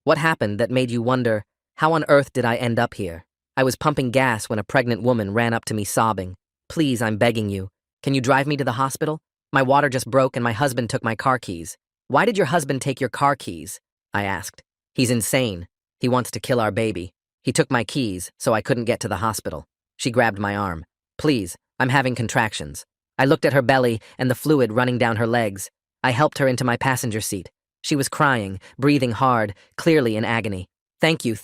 What happened that made you wonder, how on earth did I end up here? I was pumping gas when a pregnant woman ran up to me sobbing. Please, I'm begging you. Can you drive me to the hospital? My water just broke and my husband took my car keys. Why did your husband take your car keys? I asked. He's insane. He wants to kill our baby. He took my keys, so I couldn't get to the hospital. She grabbed my arm. Please, I'm having contractions. I looked at her belly and the fluid running down her legs. I helped her into my passenger seat. She was crying, breathing hard, clearly in agony. Thank you,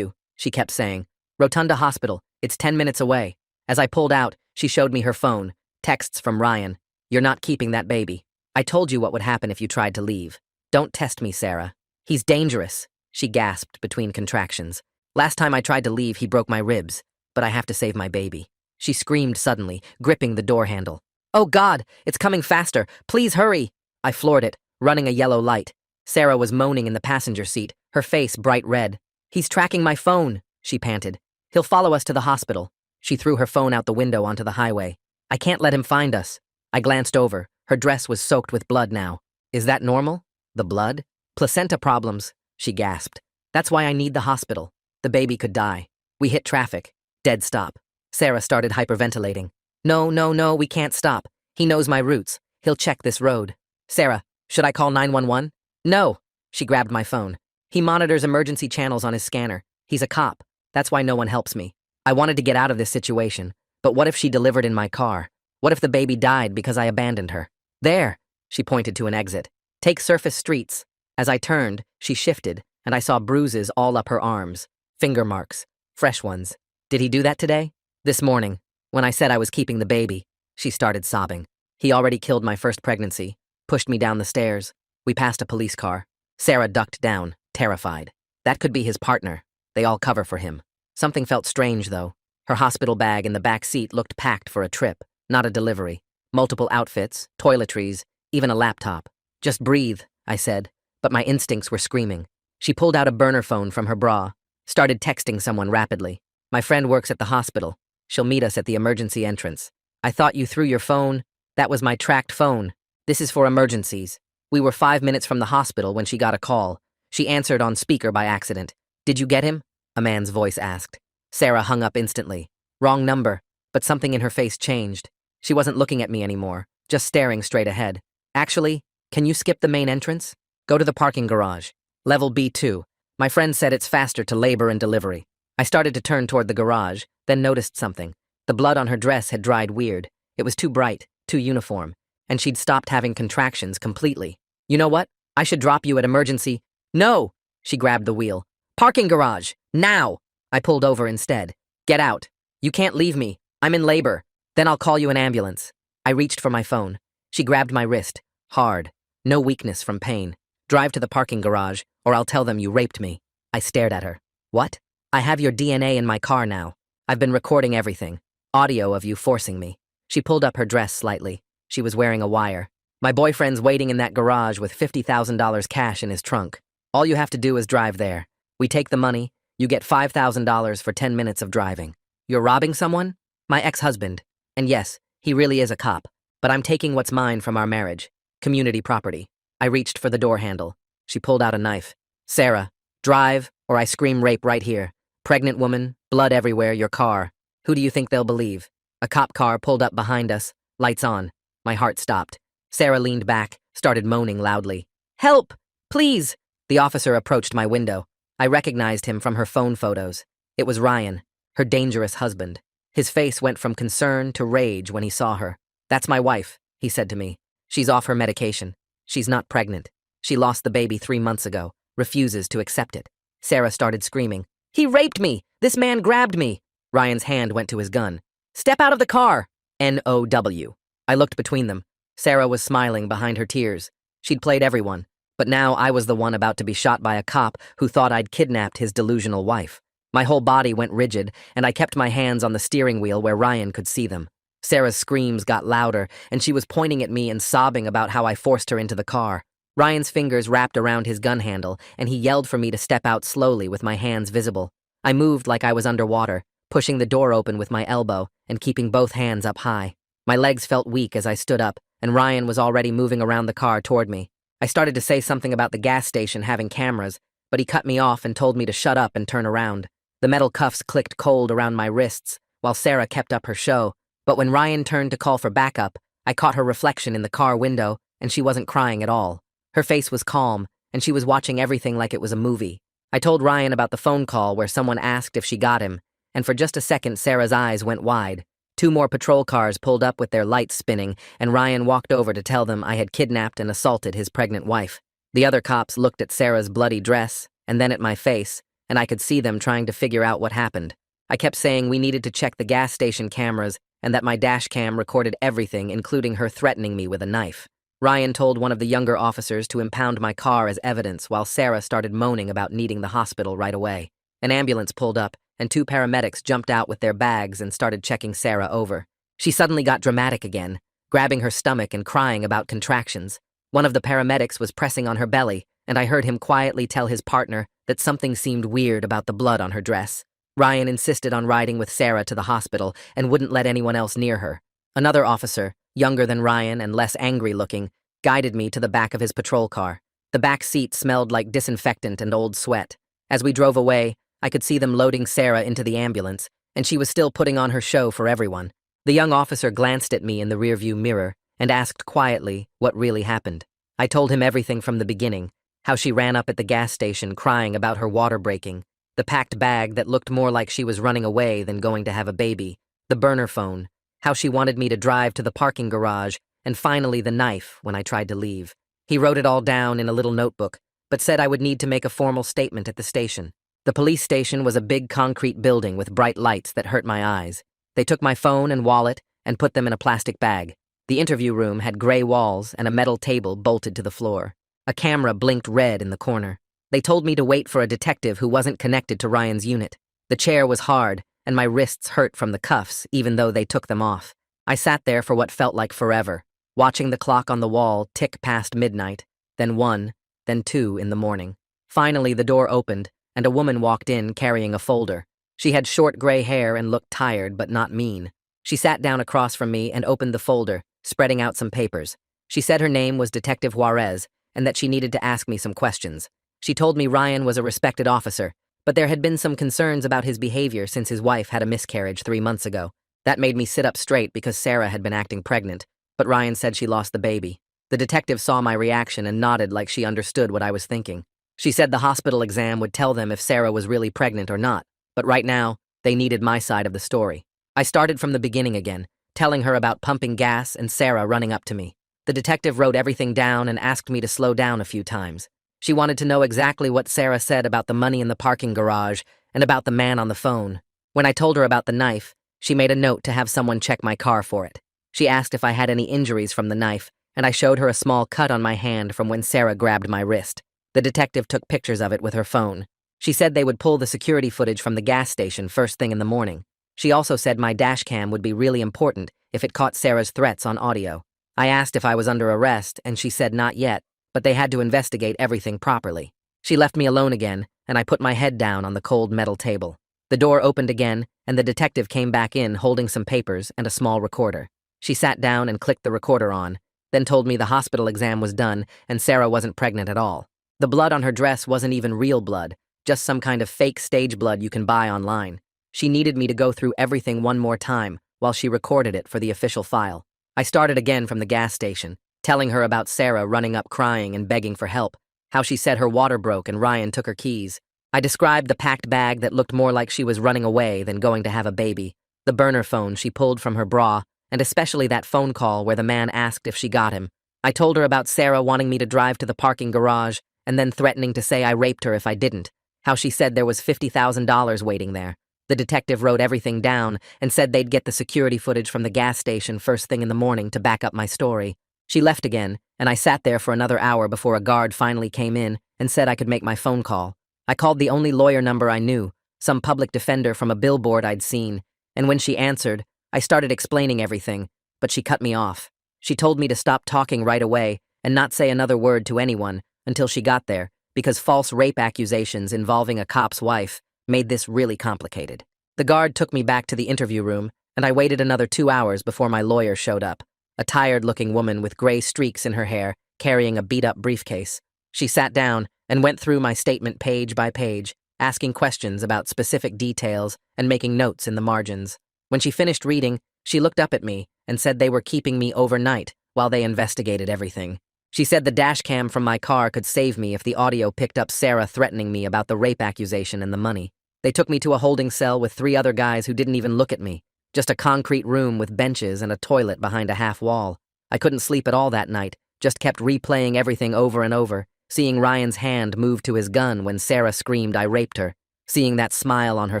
she kept saying. Rotunda Hospital, it's 10 minutes away. As I pulled out, she showed me her phone, texts from Ryan. You're not keeping that baby. I told you what would happen if you tried to leave. Don't test me, Sarah. He's dangerous, she gasped between contractions. Last time I tried to leave, he broke my ribs, but I have to save my baby. She screamed suddenly, gripping the door handle. Oh God, it's coming faster. Please hurry. I floored it, running a yellow light. Sarah was moaning in the passenger seat, her face bright red. He's tracking my phone, she panted. He'll follow us to the hospital. She threw her phone out the window onto the highway. I can't let him find us. I glanced over. Her dress was soaked with blood now. Is that normal? The blood? Placenta problems, she gasped. That's why I need the hospital. The baby could die. We hit traffic. Dead stop. Sarah started hyperventilating. No, we can't stop. He knows my routes. He'll check this road. Sarah, should I call 911? No. She grabbed my phone. He monitors emergency channels on his scanner. He's a cop. That's why no one helps me. I wanted to get out of this situation. But what if she delivered in my car? What if the baby died because I abandoned her? There, she pointed to an exit. Take surface streets. As I turned, she shifted, and I saw bruises all up her arms. Finger marks. Fresh ones. Did he do that today? This morning, when I said I was keeping the baby. She started sobbing. He already killed my first pregnancy. Pushed me down the stairs. We passed a police car. Sarah ducked down, terrified. That could be his partner. They all cover for him. Something felt strange, though. Her hospital bag in the back seat looked packed for a trip, not a delivery. Multiple outfits, toiletries, even a laptop. Just breathe, I said, but my instincts were screaming. She pulled out a burner phone from her bra, started texting someone rapidly. My friend works at the hospital. She'll meet us at the emergency entrance. I thought you threw your phone. That was my tracked phone. This is for emergencies. We were 5 minutes from the hospital when she got a call. She answered on speaker by accident. Did you get him? A man's voice asked. Sarah hung up instantly. Wrong number, but something in her face changed. She wasn't looking at me anymore, just staring straight ahead. Actually, can you skip the main entrance? Go to the parking garage. Level B2. My friend said it's faster to labor and delivery. I started to turn toward the garage, then noticed something. The blood on her dress had dried weird. It was too bright, too uniform, and she'd stopped having contractions completely. You know what? I should drop you at emergency. No! She grabbed the wheel. Parking garage! Now! I pulled over instead. Get out. You can't leave me. I'm in labor. Then I'll call you an ambulance. I reached for my phone. She grabbed my wrist. Hard. No weakness from pain. Drive to the parking garage, or I'll tell them you raped me. I stared at her. What? I have your DNA in my car now. I've been recording everything. Audio of you forcing me. She pulled up her dress slightly. She was wearing a wire. My boyfriend's waiting in that garage with $50,000 cash in his trunk. All you have to do is drive there. We take the money. You get $5,000 for 10 minutes of driving. You're robbing someone? My ex-husband. And yes, he really is a cop. But I'm taking what's mine from our marriage. Community property. I reached for the door handle. She pulled out a knife. Sarah, drive, or I scream rape right here. Pregnant woman, blood everywhere, your car. Who do you think they'll believe? A cop car pulled up behind us, lights on. My heart stopped. Sarah leaned back, started moaning loudly. Help! Please! The officer approached my window. I recognized him from her phone photos. It was Ryan, her dangerous husband. His face went from concern to rage when he saw her. That's my wife, he said to me. She's off her medication. She's not pregnant. She lost the baby 3 months ago, refuses to accept it. Sarah started screaming. He raped me! This man grabbed me! Ryan's hand went to his gun. Step out of the car! N-O-W. I looked between them. Sarah was smiling behind her tears. She'd played everyone, but now I was the one about to be shot by a cop who thought I'd kidnapped his delusional wife. My whole body went rigid, and I kept my hands on the steering wheel where Ryan could see them. Sarah's screams got louder, and she was pointing at me and sobbing about how I forced her into the car. Ryan's fingers wrapped around his gun handle, and he yelled for me to step out slowly with my hands visible. I moved like I was underwater, pushing the door open with my elbow and keeping both hands up high. My legs felt weak as I stood up, and Ryan was already moving around the car toward me. I started to say something about the gas station having cameras, but he cut me off and told me to shut up and turn around. The metal cuffs clicked cold around my wrists, while Sarah kept up her show, but when Ryan turned to call for backup, I caught her reflection in the car window, and she wasn't crying at all. Her face was calm, and she was watching everything like it was a movie. I told Ryan about the phone call where someone asked if she got him, and for just a second Sarah's eyes went wide. 2 more patrol cars pulled up with their lights spinning, and Ryan walked over to tell them I had kidnapped and assaulted his pregnant wife. The other cops looked at Sarah's bloody dress, and then at my face, and I could see them trying to figure out what happened. I kept saying we needed to check the gas station cameras and that my dash cam recorded everything, including her threatening me with a knife. Ryan told one of the younger officers to impound my car as evidence while Sarah started moaning about needing the hospital right away. An ambulance pulled up, and 2 paramedics jumped out with their bags and started checking Sarah over. She suddenly got dramatic again, grabbing her stomach and crying about contractions. One of the paramedics was pressing on her belly, and I heard him quietly tell his partner that something seemed weird about the blood on her dress. Ryan insisted on riding with Sarah to the hospital and wouldn't let anyone else near her. Another officer, younger than Ryan and less angry-looking, guided me to the back of his patrol car. The back seat smelled like disinfectant and old sweat. As we drove away, I could see them loading Sarah into the ambulance, and she was still putting on her show for everyone. The young officer glanced at me in the rearview mirror and asked quietly what really happened. I told him everything from the beginning, how she ran up at the gas station crying about her water breaking, the packed bag that looked more like she was running away than going to have a baby, the burner phone, how she wanted me to drive to the parking garage, and finally the knife when I tried to leave. He wrote it all down in a little notebook, but said I would need to make a formal statement at the station. The police station was a big concrete building with bright lights that hurt my eyes. They took my phone and wallet and put them in a plastic bag. The interview room had gray walls and a metal table bolted to the floor. A camera blinked red in the corner. They told me to wait for a detective who wasn't connected to Ryan's unit. The chair was hard, and my wrists hurt from the cuffs, even though they took them off. I sat there for what felt like forever, watching the clock on the wall tick past midnight, then 1, then 2 in the morning. Finally, the door opened, and a woman walked in carrying a folder. She had short gray hair and looked tired but not mean. She sat down across from me and opened the folder, spreading out some papers. She said her name was Detective Juarez and that she needed to ask me some questions. She told me Ryan was a respected officer, but there had been some concerns about his behavior since his wife had a miscarriage 3 months ago. That made me sit up straight because Sarah had been acting pregnant, but Ryan said she lost the baby. The detective saw my reaction and nodded like she understood what I was thinking. She said the hospital exam would tell them if Sarah was really pregnant or not, but right now, they needed my side of the story. I started from the beginning again, telling her about pumping gas and Sarah running up to me. The detective wrote everything down and asked me to slow down a few times. She wanted to know exactly what Sarah said about the money in the parking garage and about the man on the phone. When I told her about the knife, she made a note to have someone check my car for it. She asked if I had any injuries from the knife, and I showed her a small cut on my hand from when Sarah grabbed my wrist. The detective took pictures of it with her phone. She said they would pull the security footage from the gas station first thing in the morning. She also said my dash cam would be really important if it caught Sarah's threats on audio. I asked if I was under arrest, and she said not yet, but they had to investigate everything properly. She left me alone again, and I put my head down on the cold metal table. The door opened again, and the detective came back in holding some papers and a small recorder. She sat down and clicked the recorder on, then told me the hospital exam was done and Sarah wasn't pregnant at all. The blood on her dress wasn't even real blood, just some kind of fake stage blood you can buy online. She needed me to go through everything one more time while she recorded it for the official file. I started again from the gas station, telling her about Sarah running up crying and begging for help, how she said her water broke and Ryan took her keys. I described the packed bag that looked more like she was running away than going to have a baby, the burner phone she pulled from her bra, and especially that phone call where the man asked if she got him. I told her about Sarah wanting me to drive to the parking garage and then threatening to say I raped her if I didn't, how she said there was $50,000 waiting there. The detective wrote everything down and said they'd get the security footage from the gas station first thing in the morning to back up my story. She left again, and I sat there for another hour before a guard finally came in and said I could make my phone call. I called the only lawyer number I knew, some public defender from a billboard I'd seen, and when she answered, I started explaining everything, but she cut me off. She told me to stop talking right away and not say another word to anyone until she got there, because false rape accusations involving a cop's wife made this really complicated. The guard took me back to the interview room, and I waited another 2 hours before my lawyer showed up, a tired-looking woman with gray streaks in her hair, carrying a beat-up briefcase. She sat down, and went through my statement page by page, asking questions about specific details and making notes in the margins. When she finished reading, she looked up at me and said they were keeping me overnight while they investigated everything. She said the dash cam from my car could save me if the audio picked up Sarah threatening me about the rape accusation and the money. They took me to a holding cell with 3 other guys who didn't even look at me, just a concrete room with benches and a toilet behind a half wall. I couldn't sleep at all that night, just kept replaying everything over and over, seeing Ryan's hand move to his gun when Sarah screamed I raped her, seeing that smile on her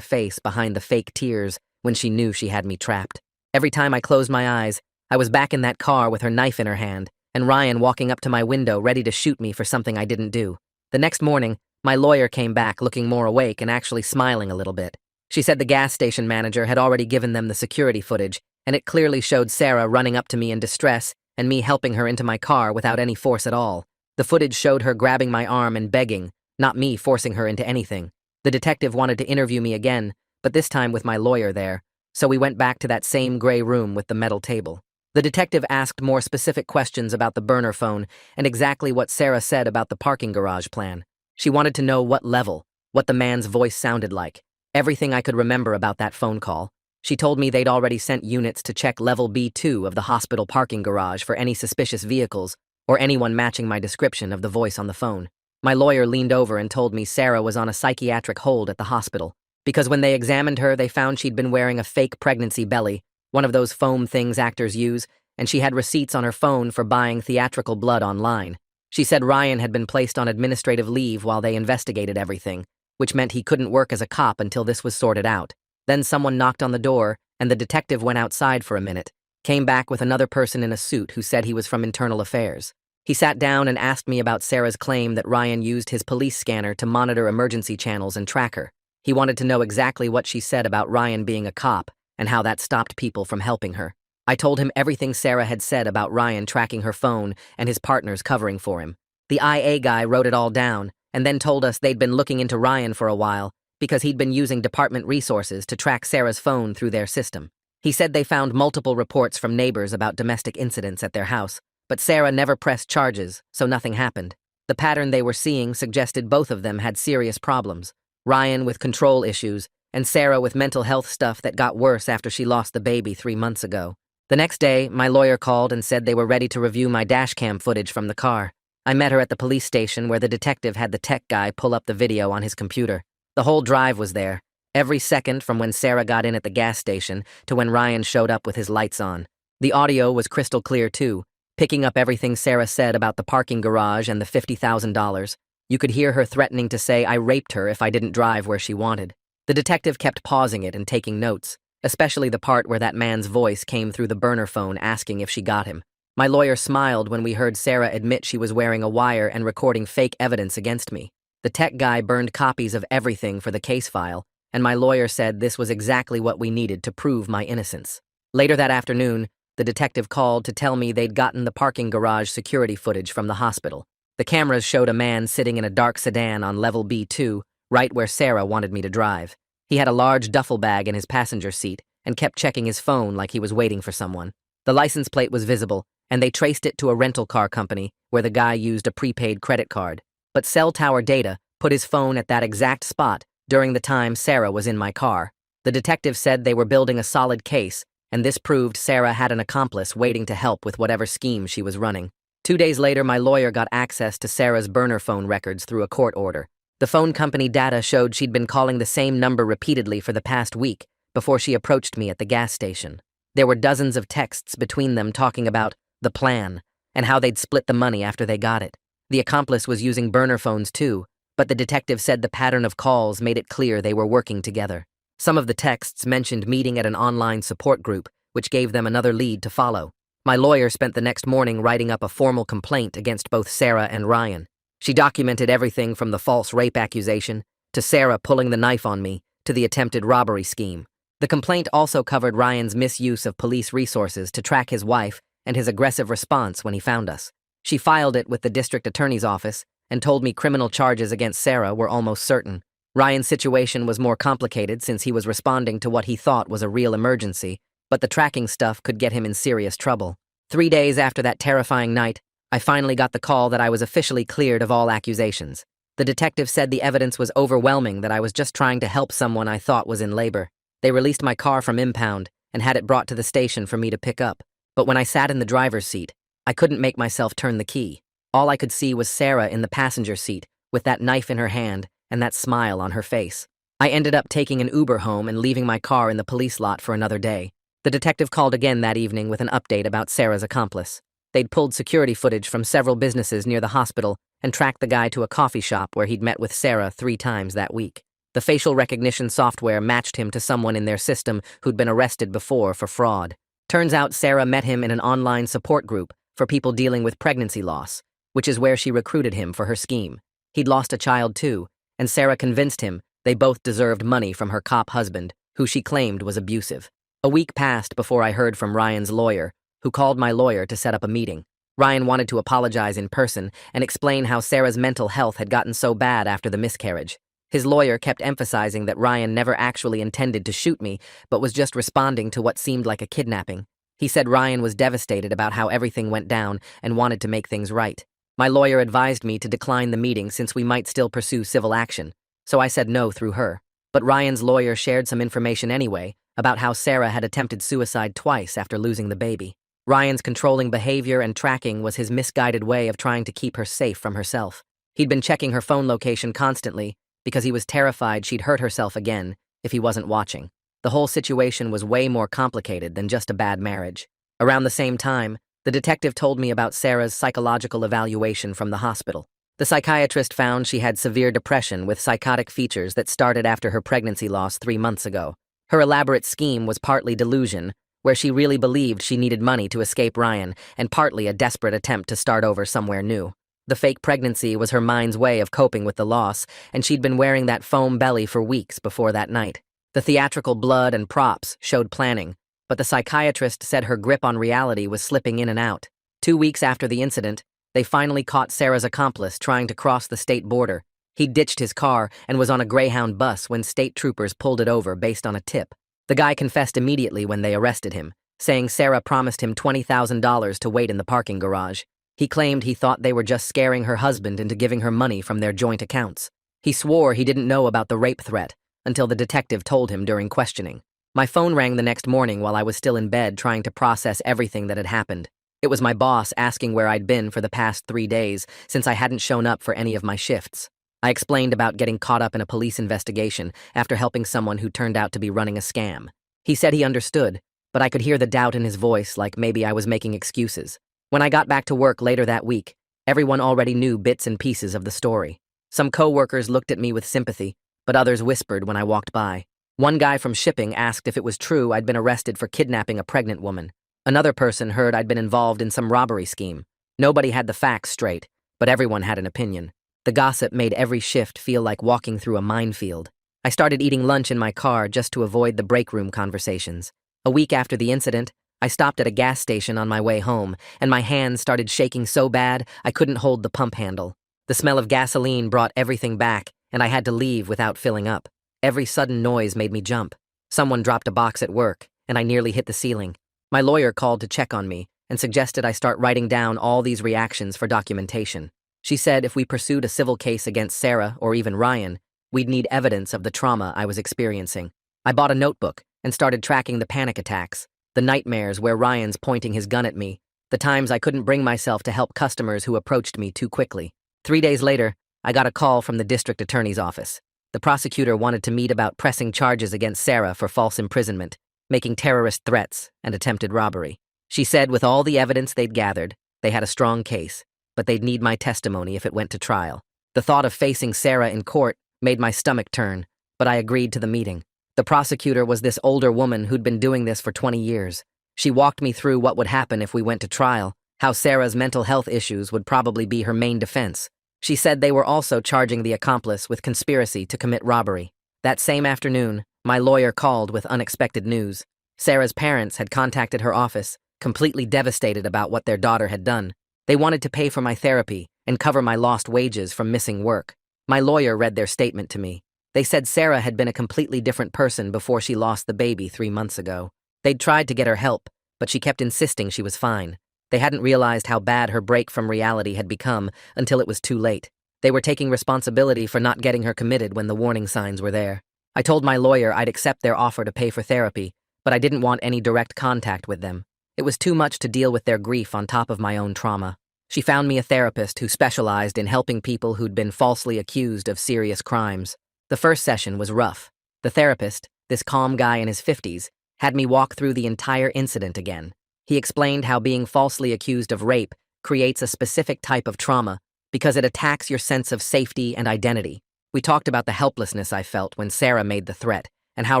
face behind the fake tears when she knew she had me trapped. Every time I closed my eyes, I was back in that car with her knife in her hand, and Ryan walking up to my window ready to shoot me for something I didn't do. The next morning, my lawyer came back looking more awake and actually smiling a little bit. She said the gas station manager had already given them the security footage, and it clearly showed Sarah running up to me in distress and me helping her into my car without any force at all. The footage showed her grabbing my arm and begging, not me forcing her into anything. The detective wanted to interview me again, but this time with my lawyer there, so we went back to that same gray room with the metal table. The detective asked more specific questions about the burner phone and exactly what Sarah said about the parking garage plan. She wanted to know what level, what the man's voice sounded like, everything I could remember about that phone call. She told me they'd already sent units to check level B2 of the hospital parking garage for any suspicious vehicles or anyone matching my description of the voice on the phone. My lawyer leaned over and told me Sarah was on a psychiatric hold at the hospital because when they examined her, they found she'd been wearing a fake pregnancy belly, one of those foam things actors use, and she had receipts on her phone for buying theatrical blood online. She said Ryan had been placed on administrative leave while they investigated everything, which meant he couldn't work as a cop until this was sorted out. Then someone knocked on the door, and the detective went outside for a minute, came back with another person in a suit who said he was from Internal Affairs. He sat down and asked me about Sarah's claim that Ryan used his police scanner to monitor emergency channels and track her. He wanted to know exactly what she said about Ryan being a cop and how that stopped people from helping her. I told him everything Sarah had said about Ryan tracking her phone and his partners covering for him. The IA guy wrote it all down and then told us they'd been looking into Ryan for a while because he'd been using department resources to track Sarah's phone through their system. He said they found multiple reports from neighbors about domestic incidents at their house, but Sarah never pressed charges, so nothing happened. The pattern they were seeing suggested both of them had serious problems, Ryan with control issues and Sarah with mental health stuff that got worse after she lost the baby 3 months ago. The next day, my lawyer called and said they were ready to review my dashcam footage from the car. I met her at the police station where the detective had the tech guy pull up the video on his computer. The whole drive was there, every second from when Sarah got in at the gas station to when Ryan showed up with his lights on. The audio was crystal clear too, picking up everything Sarah said about the parking garage and the $50,000. You could hear her threatening to say I raped her if I didn't drive where she wanted. The detective kept pausing it and taking notes, especially the part where that man's voice came through the burner phone asking if she got him. My lawyer smiled when we heard Sarah admit she was wearing a wire and recording fake evidence against me. The tech guy burned copies of everything for the case file, and my lawyer said this was exactly what we needed to prove my innocence. Later that afternoon, the detective called to tell me they'd gotten the parking garage security footage from the hospital. The cameras showed a man sitting in a dark sedan on level B2, right where Sarah wanted me to drive. He had a large duffel bag in his passenger seat and kept checking his phone like he was waiting for someone. The license plate was visible, and they traced it to a rental car company where the guy used a prepaid credit card. But cell tower data put his phone at that exact spot during the time Sarah was in my car. The detective said they were building a solid case, and this proved Sarah had an accomplice waiting to help with whatever scheme she was running. 2 days later, my lawyer got access to Sarah's burner phone records through a court order. The phone company data showed she'd been calling the same number repeatedly for the past week before she approached me at the gas station. There were dozens of texts between them talking about the plan and how they'd split the money after they got it. The accomplice was using burner phones too, but the detective said the pattern of calls made it clear they were working together. Some of the texts mentioned meeting at an online support group, which gave them another lead to follow. My lawyer spent the next morning writing up a formal complaint against both Sarah and Ryan. She documented everything from the false rape accusation, to Sarah pulling the knife on me, to the attempted robbery scheme. The complaint also covered Ryan's misuse of police resources to track his wife and his aggressive response when he found us. She filed it with the district attorney's office and told me criminal charges against Sarah were almost certain. Ryan's situation was more complicated since he was responding to what he thought was a real emergency, but the tracking stuff could get him in serious trouble. 3 days after that terrifying night, I finally got the call that I was officially cleared of all accusations. The detective said the evidence was overwhelming, that I was just trying to help someone I thought was in labor. They released my car from impound and had it brought to the station for me to pick up. But when I sat in the driver's seat, I couldn't make myself turn the key. All I could see was Sarah in the passenger seat, with that knife in her hand and that smile on her face. I ended up taking an Uber home and leaving my car in the police lot for another day. The detective called again that evening with an update about Sarah's accomplice. They'd pulled security footage from several businesses near the hospital and tracked the guy to a coffee shop where he'd met with Sarah 3 times that week. The facial recognition software matched him to someone in their system who'd been arrested before for fraud. Turns out Sarah met him in an online support group for people dealing with pregnancy loss, which is where she recruited him for her scheme. He'd lost a child too, and Sarah convinced him they both deserved money from her cop husband, who she claimed was abusive. A week passed before I heard from Ryan's lawyer, who called my lawyer to set up a meeting. Ryan wanted to apologize in person and explain how Sarah's mental health had gotten so bad after the miscarriage. His lawyer kept emphasizing that Ryan never actually intended to shoot me, but was just responding to what seemed like a kidnapping. He said Ryan was devastated about how everything went down and wanted to make things right. My lawyer advised me to decline the meeting since we might still pursue civil action, so I said no through her. But Ryan's lawyer shared some information anyway about how Sarah had attempted suicide twice after losing the baby. Ryan's controlling behavior and tracking was his misguided way of trying to keep her safe from herself. He'd been checking her phone location constantly because he was terrified she'd hurt herself again if he wasn't watching. The whole situation was way more complicated than just a bad marriage. Around the same time, the detective told me about Sarah's psychological evaluation from the hospital. The psychiatrist found she had severe depression with psychotic features that started after her pregnancy loss 3 months ago. Her elaborate scheme was partly delusion, where she really believed she needed money to escape Ryan, and partly a desperate attempt to start over somewhere new. The fake pregnancy was her mind's way of coping with the loss, and she'd been wearing that foam belly for weeks before that night. The theatrical blood and props showed planning, but the psychiatrist said her grip on reality was slipping in and out. 2 weeks after the incident, they finally caught Sarah's accomplice trying to cross the state border. He ditched his car and was on a Greyhound bus when state troopers pulled it over based on a tip. The guy confessed immediately when they arrested him, saying Sarah promised him $20,000 to wait in the parking garage. He claimed he thought they were just scaring her husband into giving her money from their joint accounts. He swore he didn't know about the rape threat until the detective told him during questioning. My phone rang the next morning while I was still in bed trying to process everything that had happened. It was my boss asking where I'd been for the past 3 days since I hadn't shown up for any of my shifts. I explained about getting caught up in a police investigation after helping someone who turned out to be running a scam. He said he understood, but I could hear the doubt in his voice, like maybe I was making excuses. When I got back to work later that week, everyone already knew bits and pieces of the story. Some coworkers looked at me with sympathy, but others whispered when I walked by. One guy from shipping asked if it was true I'd been arrested for kidnapping a pregnant woman. Another person heard I'd been involved in some robbery scheme. Nobody had the facts straight, but everyone had an opinion. The gossip made every shift feel like walking through a minefield. I started eating lunch in my car just to avoid the break room conversations. A week after the incident, I stopped at a gas station on my way home, and my hands started shaking so bad I couldn't hold the pump handle. The smell of gasoline brought everything back, and I had to leave without filling up. Every sudden noise made me jump. Someone dropped a box at work, and I nearly hit the ceiling. My lawyer called to check on me and suggested I start writing down all these reactions for documentation. She said if we pursued a civil case against Sarah or even Ryan, we'd need evidence of the trauma I was experiencing. I bought a notebook and started tracking the panic attacks, the nightmares where Ryan's pointing his gun at me, the times I couldn't bring myself to help customers who approached me too quickly. 3 days later, I got a call from the district attorney's office. The prosecutor wanted to meet about pressing charges against Sarah for false imprisonment, making terrorist threats, and attempted robbery. She said with all the evidence they'd gathered, they had a strong case, but they'd need my testimony if it went to trial. The thought of facing Sarah in court made my stomach turn, but I agreed to the meeting. The prosecutor was this older woman who'd been doing this for 20 years. She walked me through what would happen if we went to trial, how Sarah's mental health issues would probably be her main defense. She said they were also charging the accomplice with conspiracy to commit robbery. That same afternoon, my lawyer called with unexpected news. Sarah's parents had contacted her office, completely devastated about what their daughter had done. They wanted to pay for my therapy and cover my lost wages from missing work. My lawyer read their statement to me. They said Sarah had been a completely different person before she lost the baby 3 months ago. They'd tried to get her help, but she kept insisting she was fine. They hadn't realized how bad her break from reality had become until it was too late. They were taking responsibility for not getting her committed when the warning signs were there. I told my lawyer I'd accept their offer to pay for therapy, but I didn't want any direct contact with them. It was too much to deal with their grief on top of my own trauma. She found me a therapist who specialized in helping people who'd been falsely accused of serious crimes. The first session was rough. The therapist, this calm guy in his 50s, had me walk through the entire incident again. He explained how being falsely accused of rape creates a specific type of trauma because it attacks your sense of safety and identity. We talked about the helplessness I felt when Sarah made the threat, and how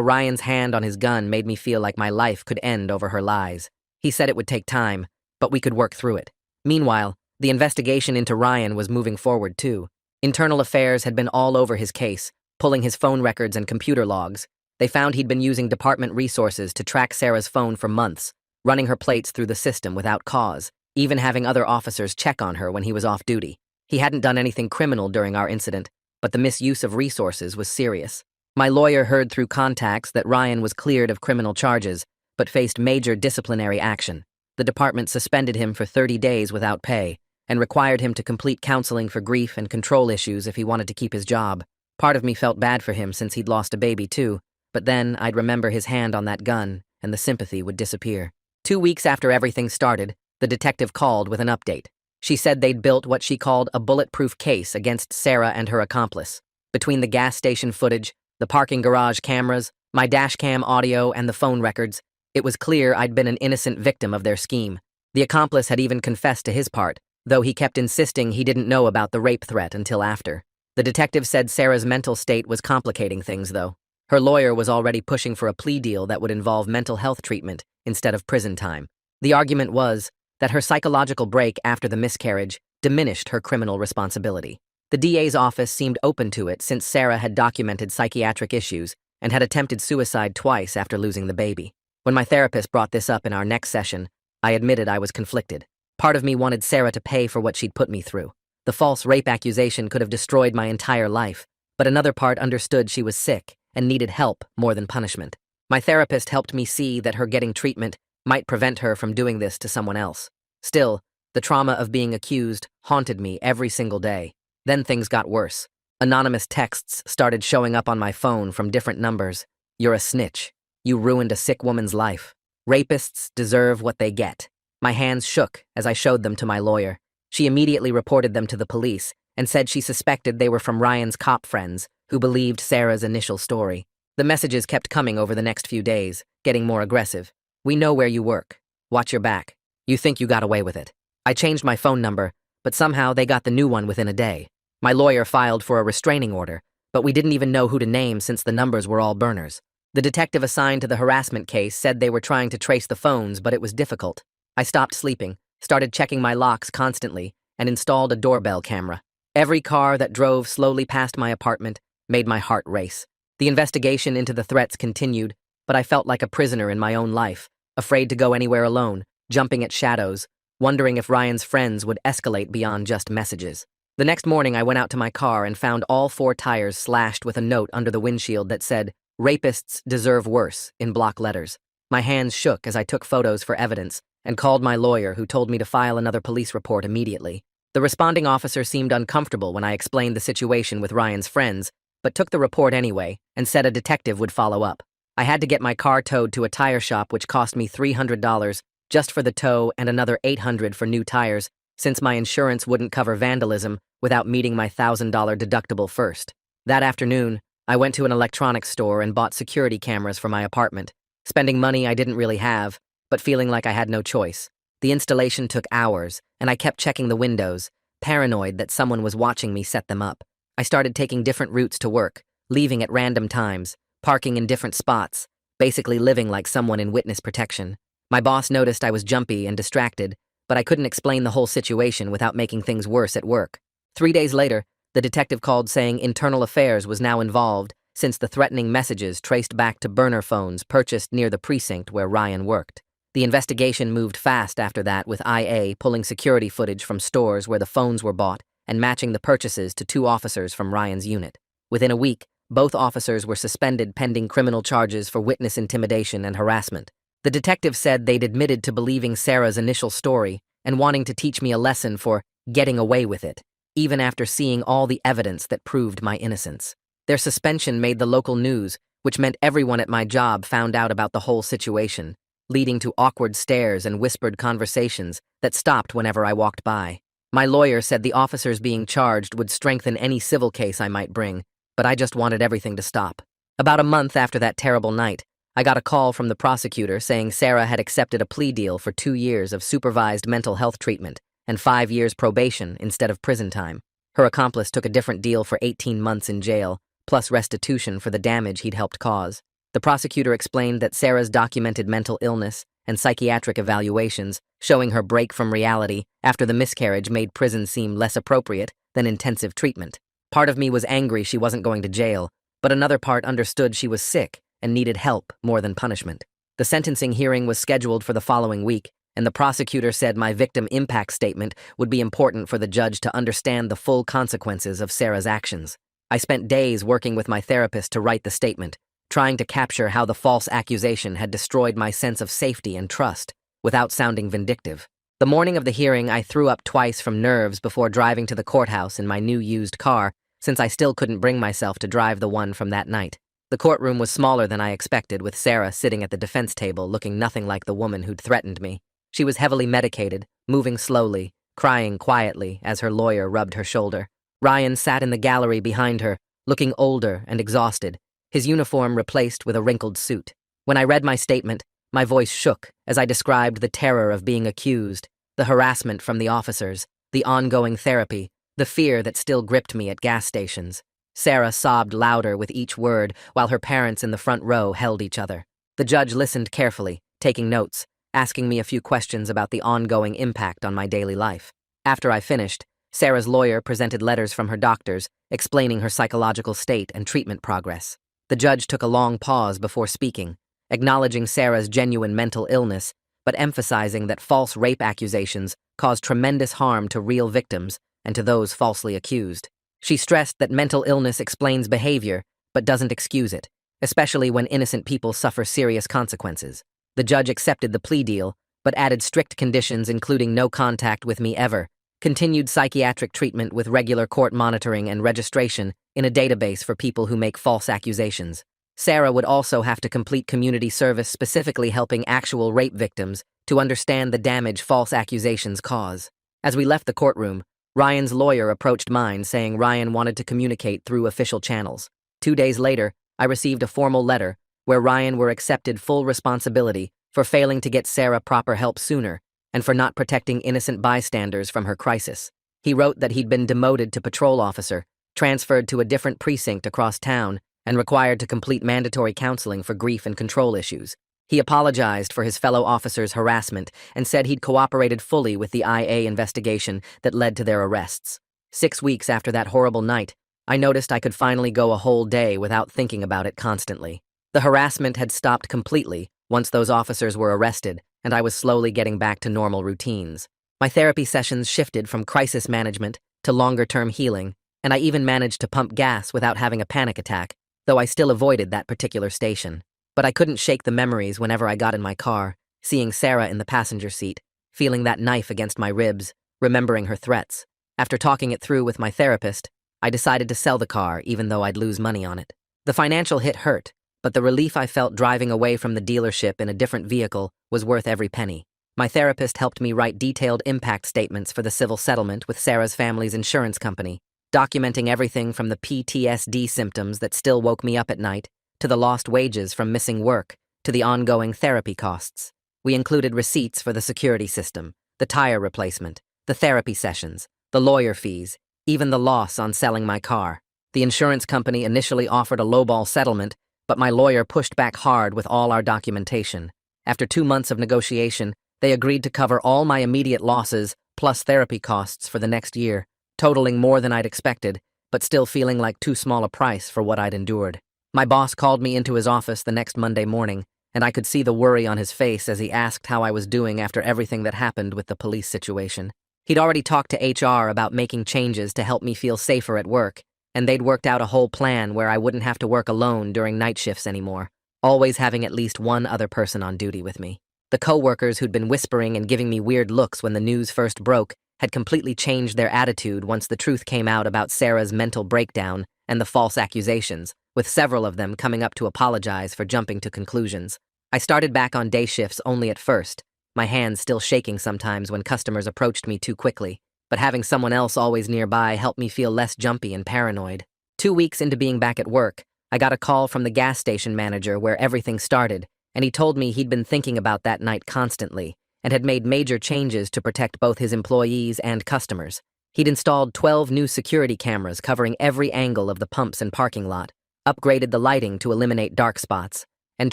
Ryan's hand on his gun made me feel like my life could end over her lies. He said it would take time, but we could work through it. Meanwhile, the investigation into Ryan was moving forward too. Internal Affairs had been all over his case, pulling his phone records and computer logs. They found he'd been using department resources to track Sarah's phone for months, running her plates through the system without cause, even having other officers check on her when he was off duty. He hadn't done anything criminal during our incident, but the misuse of resources was serious. My lawyer heard through contacts that Ryan was cleared of criminal charges, but faced major disciplinary action. The department suspended him for 30 days without pay, and required him to complete counseling for grief and control issues if he wanted to keep his job. Part of me felt bad for him since he'd lost a baby too, but then I'd remember his hand on that gun, and the sympathy would disappear. 2 weeks after everything started, the detective called with an update. She said they'd built what she called a bulletproof case against Sarah and her accomplice. Between the gas station footage, the parking garage cameras, my dashcam audio, and the phone records, it was clear I'd been an innocent victim of their scheme. The accomplice had even confessed to his part, though he kept insisting he didn't know about the rape threat until after. The detective said Sarah's mental state was complicating things, though. Her lawyer was already pushing for a plea deal that would involve mental health treatment instead of prison time. The argument was that her psychological break after the miscarriage diminished her criminal responsibility. The DA's office seemed open to it since Sarah had documented psychiatric issues and had attempted suicide twice after losing the baby. When my therapist brought this up in our next session, I admitted I was conflicted. Part of me wanted Sarah to pay for what she'd put me through. The false rape accusation could have destroyed my entire life, but another part understood she was sick and needed help more than punishment. My therapist helped me see that her getting treatment might prevent her from doing this to someone else. Still, the trauma of being accused haunted me every single day. Then things got worse. Anonymous texts started showing up on my phone from different numbers. "You're a snitch. You ruined a sick woman's life. Rapists deserve what they get." My hands shook as I showed them to my lawyer. She immediately reported them to the police and said she suspected they were from Ryan's cop friends who believed Sarah's initial story. The messages kept coming over the next few days, getting more aggressive. "We know where you work. Watch your back. You think you got away with it." I changed my phone number, but somehow they got the new one within a day. My lawyer filed for a restraining order, but we didn't even know who to name since the numbers were all burners. The detective assigned to the harassment case said they were trying to trace the phones, but it was difficult. I stopped sleeping, started checking my locks constantly, and installed a doorbell camera. Every car that drove slowly past my apartment made my heart race. The investigation into the threats continued, but I felt like a prisoner in my own life, afraid to go anywhere alone, jumping at shadows, wondering if Ryan's friends would escalate beyond just messages. The next morning, I went out to my car and found all 4 tires slashed with a note under the windshield that said, "Rapists deserve worse," in block letters. My hands shook as I took photos for evidence and called my lawyer, who told me to file another police report immediately. The responding officer seemed uncomfortable when I explained the situation with Ryan's friends, but took the report anyway and said a detective would follow up. I had to get my car towed to a tire shop, which cost me $300 just for the tow and another $800 for new tires, since my insurance wouldn't cover vandalism without meeting my $1,000 deductible first. That afternoon, I went to an electronics store and bought security cameras for my apartment, spending money I didn't really have, but feeling like I had no choice. The installation took hours, and I kept checking the windows, paranoid that someone was watching me set them up. I started taking different routes to work, leaving at random times, parking in different spots, basically living like someone in witness protection. My boss noticed I was jumpy and distracted, but I couldn't explain the whole situation without making things worse at work. 3 days later, the detective called saying Internal Affairs was now involved since the threatening messages traced back to burner phones purchased near the precinct where Ryan worked. The investigation moved fast after that, with IA pulling security footage from stores where the phones were bought and matching the purchases to 2 officers from Ryan's unit. Within a week, both officers were suspended pending criminal charges for witness intimidation and harassment. The detective said they'd admitted to believing Sarah's initial story and wanting to teach me a lesson for getting away with it. even after seeing all the evidence that proved my innocence. Their suspension made the local news, which meant everyone at my job found out about the whole situation, leading to awkward stares and whispered conversations that stopped whenever I walked by. My lawyer said the officers being charged would strengthen any civil case I might bring, but I just wanted everything to stop. About a month after that terrible night, I got a call from the prosecutor saying Sarah had accepted a plea deal for 2 years of supervised mental health treatment and 5 years probation instead of prison time. Her accomplice took a different deal for 18 months in jail, plus restitution for the damage he'd helped cause. The prosecutor explained that Sarah's documented mental illness and psychiatric evaluations showing her break from reality after the miscarriage made prison seem less appropriate than intensive treatment. Part of me was angry she wasn't going to jail, but another part understood she was sick and needed help more than punishment. The sentencing hearing was scheduled for the following week, and the prosecutor said my victim impact statement would be important for the judge to understand the full consequences of Sarah's actions. I spent days working with my therapist to write the statement, trying to capture how the false accusation had destroyed my sense of safety and trust, without sounding vindictive. The morning of the hearing, I threw up twice from nerves before driving to the courthouse in my new used car, since I still couldn't bring myself to drive the one from that night. The courtroom was smaller than I expected, with Sarah sitting at the defense table looking nothing like the woman who'd threatened me. She was heavily medicated, moving slowly, crying quietly as her lawyer rubbed her shoulder. Ryan sat in the gallery behind her, looking older and exhausted, his uniform replaced with a wrinkled suit. When I read my statement, my voice shook as I described the terror of being accused, the harassment from the officers, the ongoing therapy, the fear that still gripped me at gas stations. Sarah sobbed louder with each word while her parents in the front row held each other. The judge listened carefully, taking notes, asking me a few questions about the ongoing impact on my daily life. After I finished, Sarah's lawyer presented letters from her doctors explaining her psychological state and treatment progress. The judge took a long pause before speaking, acknowledging Sarah's genuine mental illness, but emphasizing that false rape accusations cause tremendous harm to real victims and to those falsely accused. She stressed that mental illness explains behavior, but doesn't excuse it, especially when innocent people suffer serious consequences. The judge accepted the plea deal, but added strict conditions including no contact with me ever, continued psychiatric treatment with regular court monitoring and registration in a database for people who make false accusations. Sarah would also have to complete community service specifically helping actual rape victims to understand the damage false accusations cause. As we left the courtroom, Ryan's lawyer approached mine saying Ryan wanted to communicate through official channels. 2 days later, I received a formal letter where Ryan were accepted full responsibility for failing to get Sarah proper help sooner and for not protecting innocent bystanders from her crisis. He wrote that he'd been demoted to patrol officer, transferred to a different precinct across town, and required to complete mandatory counseling for grief and control issues. He apologized for his fellow officers' harassment and said he'd cooperated fully with the IA investigation that led to their arrests. 6 weeks after that horrible night, I noticed I could finally go a whole day without thinking about it constantly. The harassment had stopped completely once those officers were arrested, and I was slowly getting back to normal routines. My therapy sessions shifted from crisis management to longer-term healing, and I even managed to pump gas without having a panic attack, though I still avoided that particular station. But I couldn't shake the memories whenever I got in my car, seeing Sarah in the passenger seat, feeling that knife against my ribs, remembering her threats. After talking it through with my therapist, I decided to sell the car even though I'd lose money on it. The financial hit hurt, but the relief I felt driving away from the dealership in a different vehicle was worth every penny. My therapist helped me write detailed impact statements for the civil settlement with Sarah's family's insurance company, documenting everything from the PTSD symptoms that still woke me up at night, to the lost wages from missing work, to the ongoing therapy costs. We included receipts for the security system, the tire replacement, the therapy sessions, the lawyer fees, even the loss on selling my car. The insurance company initially offered a lowball settlement, but my lawyer pushed back hard with all our documentation. After 2 months of negotiation, they agreed to cover all my immediate losses plus therapy costs for the next year, totaling more than I'd expected, but still feeling like too small a price for what I'd endured. My boss called me into his office the next Monday morning, and I could see the worry on his face as he asked how I was doing after everything that happened with the police situation. He'd already talked to HR about making changes to help me feel safer at work, and they'd worked out a whole plan where I wouldn't have to work alone during night shifts anymore, always having at least one other person on duty with me. The coworkers who'd been whispering and giving me weird looks when the news first broke had completely changed their attitude once the truth came out about Sarah's mental breakdown and the false accusations, with several of them coming up to apologize for jumping to conclusions. I started back on day shifts only at first, my hands still shaking sometimes when customers approached me too quickly, but having someone else always nearby helped me feel less jumpy and paranoid. 2 weeks into being back at work, I got a call from the gas station manager where everything started, and he told me he'd been thinking about that night constantly and had made major changes to protect both his employees and customers. He'd installed 12 new security cameras covering every angle of the pumps and parking lot, upgraded the lighting to eliminate dark spots, and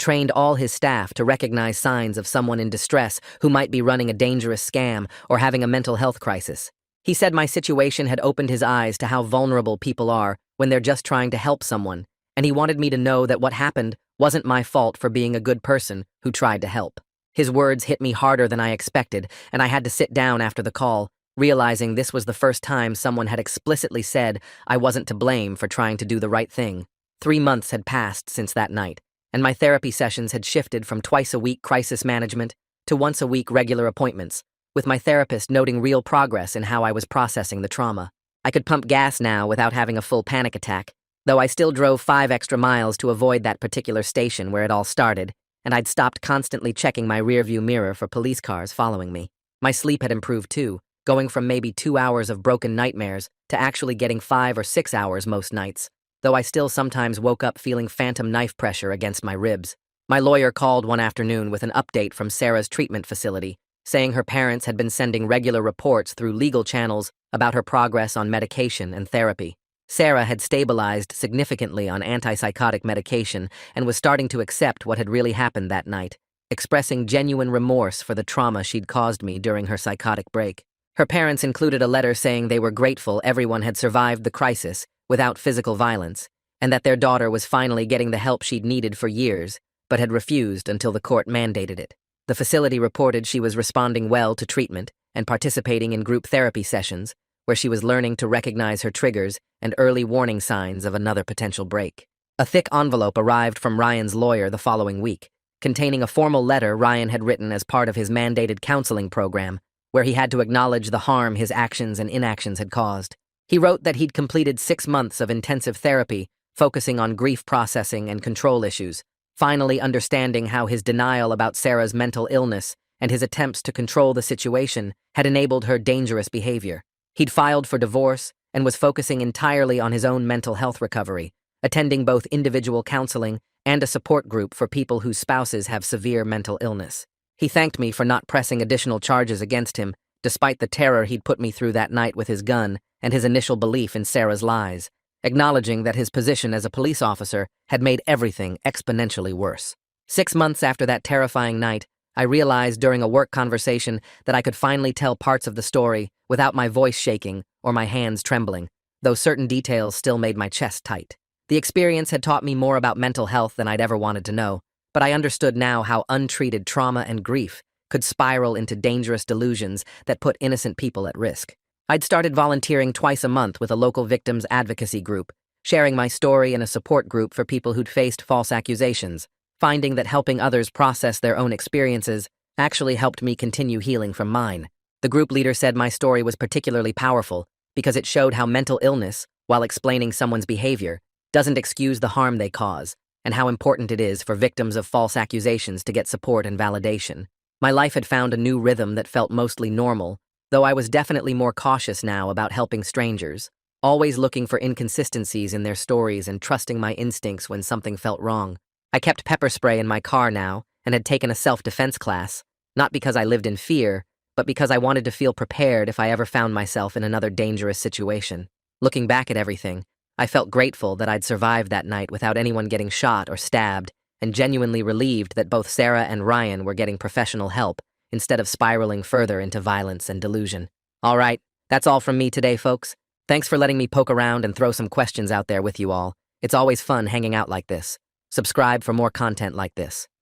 trained all his staff to recognize signs of someone in distress who might be running a dangerous scam or having a mental health crisis. He said my situation had opened his eyes to how vulnerable people are when they're just trying to help someone, and he wanted me to know that what happened wasn't my fault for being a good person who tried to help. His words hit me harder than I expected, and I had to sit down after the call, realizing this was the first time someone had explicitly said I wasn't to blame for trying to do the right thing. 3 months had passed since that night, and my therapy sessions had shifted from twice-a-week crisis management to once-a-week regular appointments, with my therapist noting real progress in how I was processing the trauma. I could pump gas now without having a full panic attack, though I still drove 5 extra miles to avoid that particular station where it all started, and I'd stopped constantly checking my rearview mirror for police cars following me. My sleep had improved too, going from maybe 2 hours of broken nightmares to actually getting 5 or 6 hours most nights, though I still sometimes woke up feeling phantom knife pressure against my ribs. My lawyer called one afternoon with an update from Sarah's treatment facility, saying her parents had been sending regular reports through legal channels about her progress on medication and therapy. Sarah had stabilized significantly on antipsychotic medication and was starting to accept what had really happened that night, expressing genuine remorse for the trauma she'd caused me during her psychotic break. Her parents included a letter saying they were grateful everyone had survived the crisis without physical violence, and that their daughter was finally getting the help she'd needed for years, but had refused until the court mandated it. The facility reported she was responding well to treatment and participating in group therapy sessions, where she was learning to recognize her triggers and early warning signs of another potential break. A thick envelope arrived from Ryan's lawyer the following week, containing a formal letter Ryan had written as part of his mandated counseling program, where he had to acknowledge the harm his actions and inactions had caused. He wrote that he'd completed 6 months of intensive therapy, focusing on grief processing and control issues, finally understanding how his denial about Sarah's mental illness and his attempts to control the situation had enabled her dangerous behavior. He'd filed for divorce and was focusing entirely on his own mental health recovery, attending both individual counseling and a support group for people whose spouses have severe mental illness. He thanked me for not pressing additional charges against him, despite the terror he'd put me through that night with his gun and his initial belief in Sarah's lies, acknowledging that his position as a police officer had made everything exponentially worse. 6 months after that terrifying night, I realized during a work conversation that I could finally tell parts of the story without my voice shaking or my hands trembling, though certain details still made my chest tight. The experience had taught me more about mental health than I'd ever wanted to know, but I understood now how untreated trauma and grief could spiral into dangerous delusions that put innocent people at risk. I'd started volunteering twice a month with a local victims advocacy group, sharing my story in a support group for people who'd faced false accusations, finding that helping others process their own experiences actually helped me continue healing from mine. The group leader said my story was particularly powerful because it showed how mental illness, while explaining someone's behavior, doesn't excuse the harm they cause, and how important it is for victims of false accusations to get support and validation. My life had found a new rhythm that felt mostly normal, though I was definitely more cautious now about helping strangers, always looking for inconsistencies in their stories and trusting my instincts when something felt wrong. I kept pepper spray in my car now and had taken a self-defense class, not because I lived in fear, but because I wanted to feel prepared if I ever found myself in another dangerous situation. Looking back at everything, I felt grateful that I'd survived that night without anyone getting shot or stabbed, and genuinely relieved that both Sarah and Ryan were getting professional help instead of spiraling further into violence and delusion. All right, that's all from me today, folks. Thanks for letting me poke around and throw some questions out there with you all. It's always fun hanging out like this. Subscribe for more content like this.